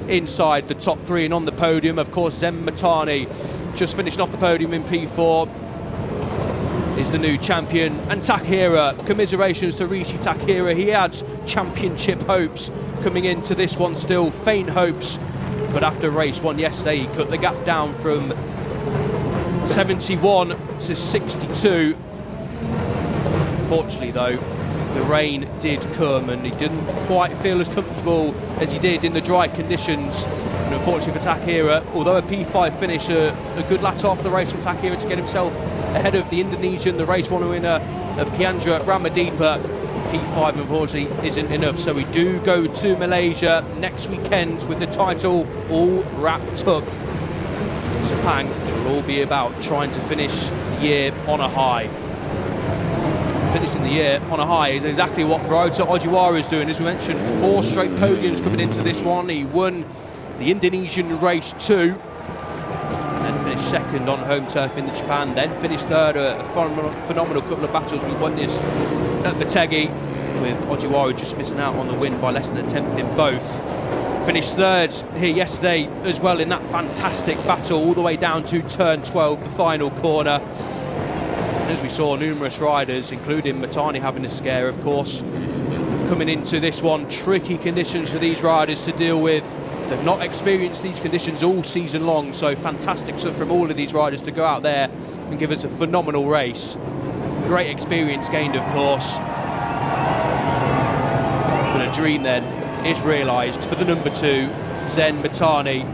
S1: inside the top 3 and on the podium. Of course, Zen Matani just finishing off the podium in P4 is the new champion. And Takehira, commiserations to Rishi Takehira. He had championship hopes coming into this one, still faint hopes, but after race 1 yesterday he cut the gap down from 71 to 62. Fortunately though, the rain did come and he didn't quite feel as comfortable as he did in the dry conditions. And unfortunately for Takehira, although a P5 finish, a good latter off the race from Takehira to get himself ahead of the Indonesian, the race 1 winner of Kiandra Ramadipa. P5 unfortunately isn't enough, so we do go to Malaysia next weekend with the title all wrapped up. Sepang, it will all be about trying to finish the year on a high. Finishing the year on a high is exactly what Ryota Ojiwara is doing. As we mentioned, 4 straight podiums coming into this one. He won the Indonesian race 2, then finished second on home turf in Japan, then finished third. A phenomenal couple of battles we witnessed at Motegi, with Ojiwara just missing out on the win by less than a tenth in both. Finished third here yesterday as well in that fantastic battle all the way down to turn 12, the final corner. And as we saw, numerous riders, including Matani having a scare, of course, coming into this one. Tricky conditions for these riders to deal with. They've not experienced these conditions all season long, so fantastic stuff from all of these riders to go out there and give us a phenomenal race. Great experience gained, of course. But a dream then is realised for the number 2, Zen Matani.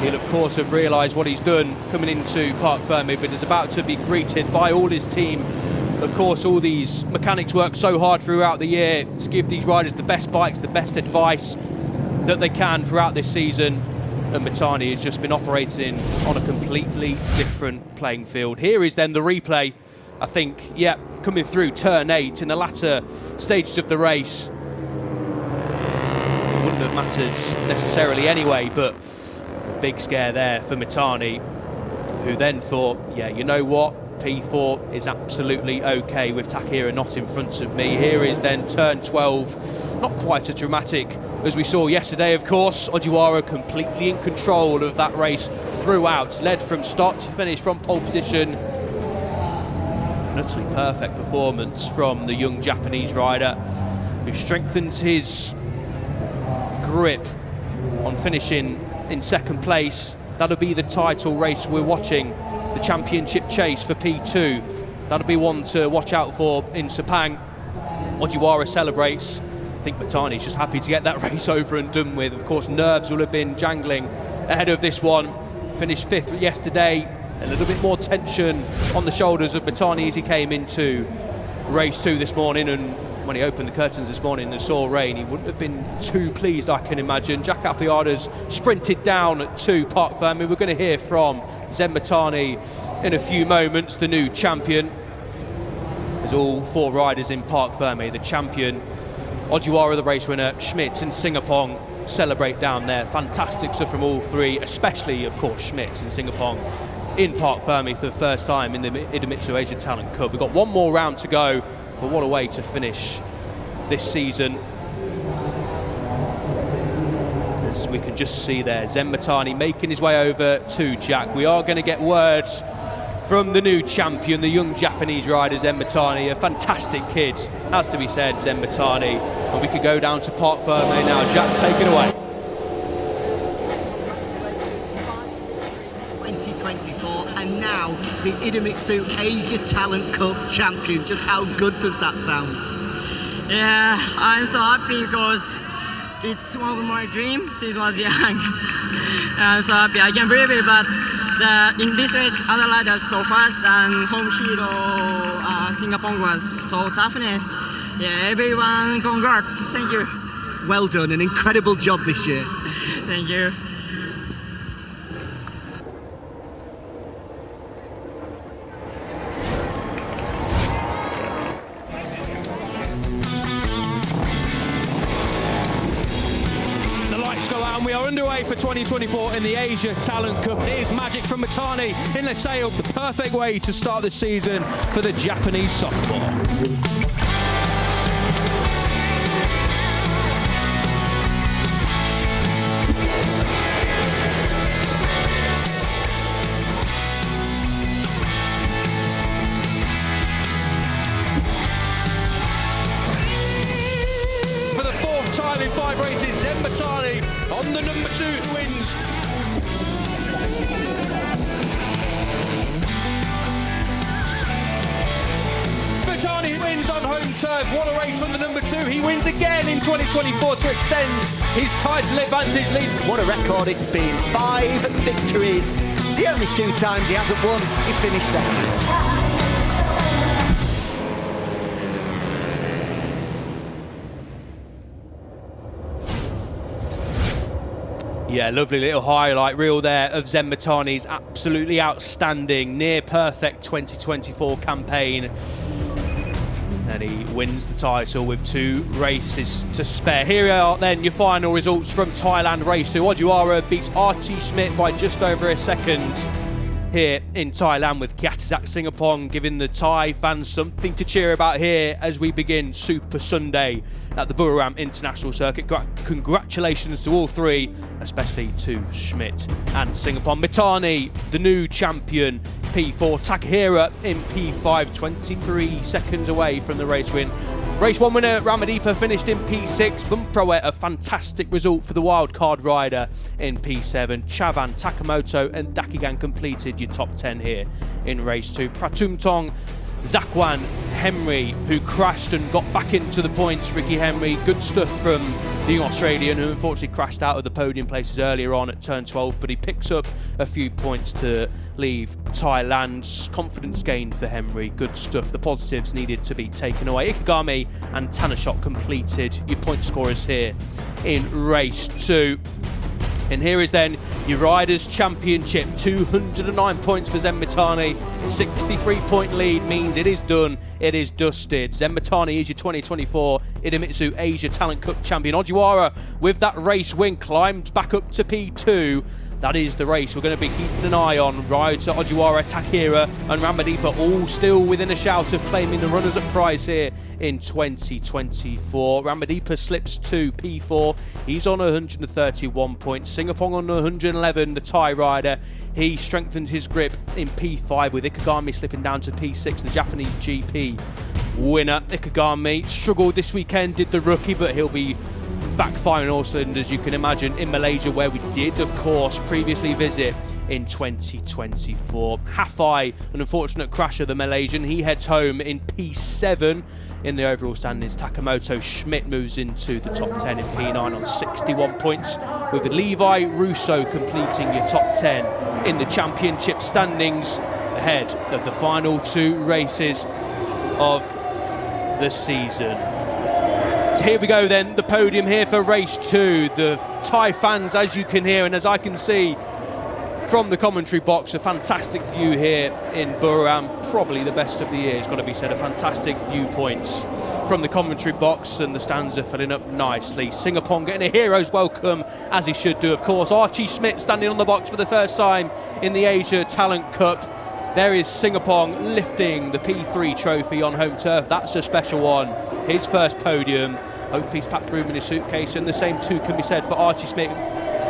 S1: He'll of course have realised what he's done coming into Park Fermi, but is about to be greeted by all his team. Of course, all these mechanics work so hard throughout the year to give these riders the best bikes, the best advice that they can throughout this season. And Matani has just been operating on a completely different playing field. Here is then the replay. I think, yeah, coming through turn 8 in the latter stages of the race. Wouldn't have mattered necessarily anyway, but big scare there for Matani, who then thought, yeah, you know what, P4 is absolutely okay with Takehira not in front of me. Here is then turn 12, not quite as dramatic as we saw yesterday, of course. Ojiwara completely in control of that race throughout, led from start to finish from pole position. An utterly perfect performance from the young Japanese rider, who strengthens his grip on finishing in second place. That'll be the title race we're watching, the championship chase for P2. That'll be one to watch out for in Sepang. Ojiwara celebrates. I think Matani's just happy to get that race over and done with. Of course, nerves will have been jangling ahead of this one. Finished 5th yesterday. A little bit more tension on the shoulders of Matani as he came into race 2 this morning, and when he opened the curtains this morning and saw rain, he wouldn't have been too pleased, I can imagine. Jack Appiada's sprinted down to Park Fermi. We're going to hear from Zen Matani in a few moments, the new champion. There's all 4 riders in Park Fermi. The champion, Ojiwara the race winner, Schmidt and Singapong celebrate down there. Fantastic stuff from all 3, especially, of course, Schmidt and Singapong in Park Fermi for the first time in the Idemitsu Asia Talent Cup. We've got one more round to go, but what a way to finish this season. As we can just see there, Zen Matani making his way over to Jack. We are going to get words from the new champion, the young Japanese rider, Zen Matani. A fantastic kid, has to be said, Zen Matani. And we could go down to Park Fermi now. Jack, take it away.
S2: 2024, and now the Idemitsu Asia Talent Cup champion. Just how good does that sound?
S3: Yeah, I'm so happy because It's one of my dreams since I was young. I'm so happy. I can't believe it, but in this race, other riders so fast, and home hero Singapore was so toughness. Yeah, everyone, congrats. Thank you.
S2: Well done, an incredible job this year.
S3: Thank you.
S1: Go out and we are underway for 2024 in the Asia Talent Cup. It is magic from Mitani in the sail, the perfect way to start the season for the Japanese sophomore. For the fourth time in 5 races, Mitani on the number 2 wins. Mitani wins on home turf. What a race from the number 2. He wins again in 2024 to extend his title advantage lead.
S2: What a record it's been. 5 victories. The only 2 times he hasn't won, he finished second.
S1: Yeah, lovely little highlight reel there of Zen Mitani's absolutely outstanding, near perfect 2024 campaign. And he wins the title with 2 races to spare. Here are then your final results from Thailand race 2. Ojiwara beats Archie Schmidt by just over a second here in Thailand, with Kiatizak Singapong giving the Thai fans something to cheer about here as we begin Super Sunday at the Buriram International Circuit. Congratulations to all 3, especially to Schmidt and Singapong. Mitani, the new champion, P4. Takahira in P5, 23 seconds away from the race win. Race 1 winner Ramadipa finished in P6. Bumproet, a fantastic result for the wildcard rider in P7. Chavan, Takamoto and Dakigan completed your top 10 here in race 2. Pratumtong, Zakwan, Henry, who crashed and got back into the points. Ricky Henry, good stuff from the young Australian, who unfortunately crashed out of the podium places earlier on at turn 12, but he picks up a few points to leave Thailand's confidence gained for Henry. Good stuff. The positives needed to be taken away. Ikegami and Tanashot completed your point scorers here in race 2. And here is then your Riders' Championship. 209 points for Zen Mitani. 63-point lead means it is done. It is dusted. Zen Mitani is your 2024 Idemitsu Asia Talent Cup champion. Ojiwara, with that race win, climbed back up to P2. That is the race we're going to be keeping an eye on. Ryota, Ojiwara, Takahira and Ramadipa all still within a shout of claiming the runners-up prize here in 2024. Ramadipa slips to P4. He's on 131 points. Singapong on 111, the Thai rider. He strengthened his grip in P5 with Ikegami slipping down to P6, the Japanese GP winner. Ikegami struggled this weekend, did the rookie, but he'll be back firing all cylinders, you can imagine, in Malaysia, where we did, of course, previously visit in 2024. Hafai, an unfortunate crash of the Malaysian. He heads home in P7 in the overall standings. Takamoto Schmidt moves into the top 10 in P9 on 61 points, with Levi Russo completing your top 10 in the championship standings ahead of the final 2 races of the season. So here we go then, the podium here for race 2. The Thai fans, as you can hear and as I can see from the commentary box, a fantastic view here in Buriram, probably the best of the year, it's got to be said. A fantastic viewpoints from the commentary box, and the stands are filling up nicely. Singapong getting a hero's welcome, as he should do, of course. Archie Schmidt standing on the box for the first time in the Asia Talent Cup. There is Singapong lifting the P3 trophy on home turf. That's a special one. His first podium. Hope he's packed room in his suitcase, and the same too can be said for Archie Schmidt.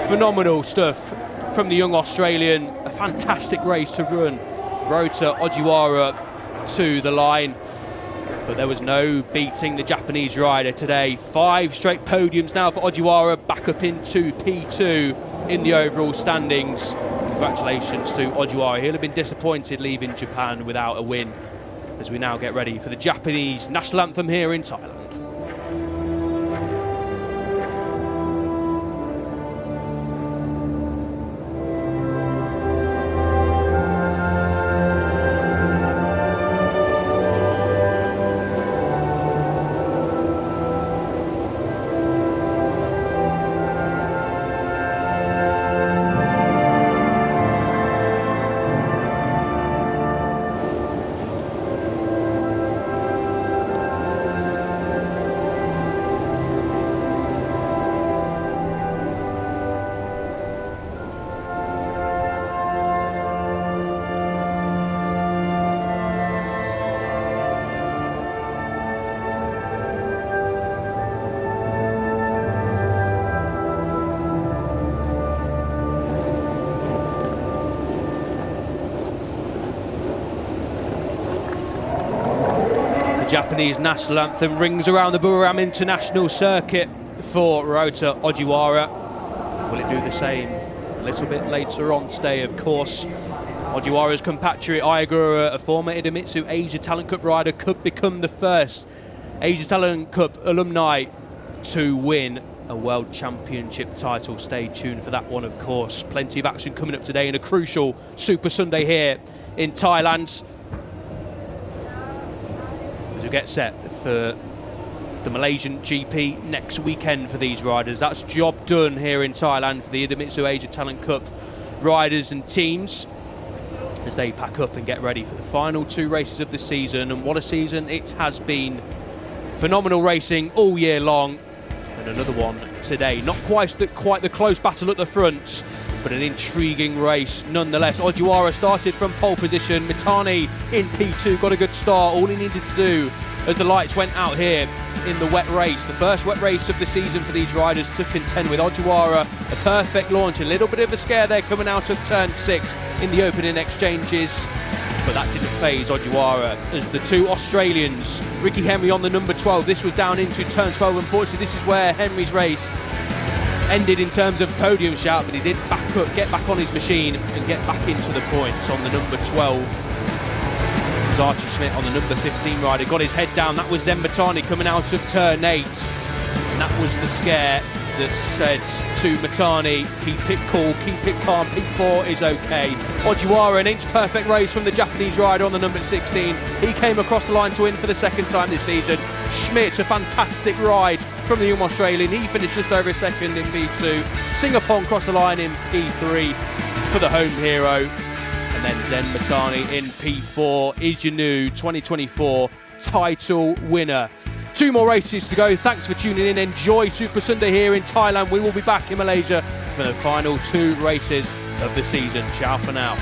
S1: Phenomenal stuff from the young Australian. A fantastic race to run. Rota Ojiwara to the line, but there was no beating the Japanese rider today. 5 straight podiums now for Ojiwara, back up into P2 in the overall standings. Congratulations to Ojiwara. He'll have been disappointed leaving Japan without a win, as we now get ready for the Japanese national anthem here in Thailand. The Japanese national anthem rings around the Chang International Circuit for Ryota Ojiwara. Will it do the same a little bit later on today, of course? Ojiwara's compatriot Ayagura, a former Idemitsu Asia Talent Cup rider, could become the first Asia Talent Cup alumni to win a World Championship title. Stay tuned for that one, of course. Plenty of action coming up today in a crucial Super Sunday here in Thailand, as we get set for the Malaysian GP next weekend for these riders. That's job done here in Thailand for the Idemitsu Asia Talent Cup riders and teams as they pack up and get ready for the final 2 races of the season. And what a season it has been. Phenomenal racing all year long, and another one today. Not quite the close battle at the front, but an intriguing race nonetheless. Ojiwara started from pole position. Mitani in P2 got a good start. All he needed to do as the lights went out here in the wet race, the first wet race of the season for these riders, to contend with. Ojiwara, a perfect launch, a little bit of a scare there coming out of turn 6 in the opening exchanges, but that didn't faze Ojiwara as the 2 Australians, Ricky Henry on the number 12, this was down into turn 12. Unfortunately, this is where Henry's race ended in terms of podium shout, but he did back up, get back on his machine and get back into the points on the number 12. Archie Schmidt on the number 15 rider got his head down. That was Zen Matani coming out of turn 8, and that was the scare that said to Matani, keep it cool, keep it calm, P4 is okay. Ojiwara, an inch perfect race from the Japanese rider on the number 16. He came across the line to win for the 2nd time this season. Schmidt, a fantastic ride from the young Australian. He finished just over a second in P2. Singapong crossed the line in P3 for the home hero. And then Zen Matani in P4 is your new 2024 title winner. 2 more races to go. Thanks for tuning in. Enjoy Super Sunday here in Thailand. We will be back in Malaysia for the final 2 races of the season. Ciao for now.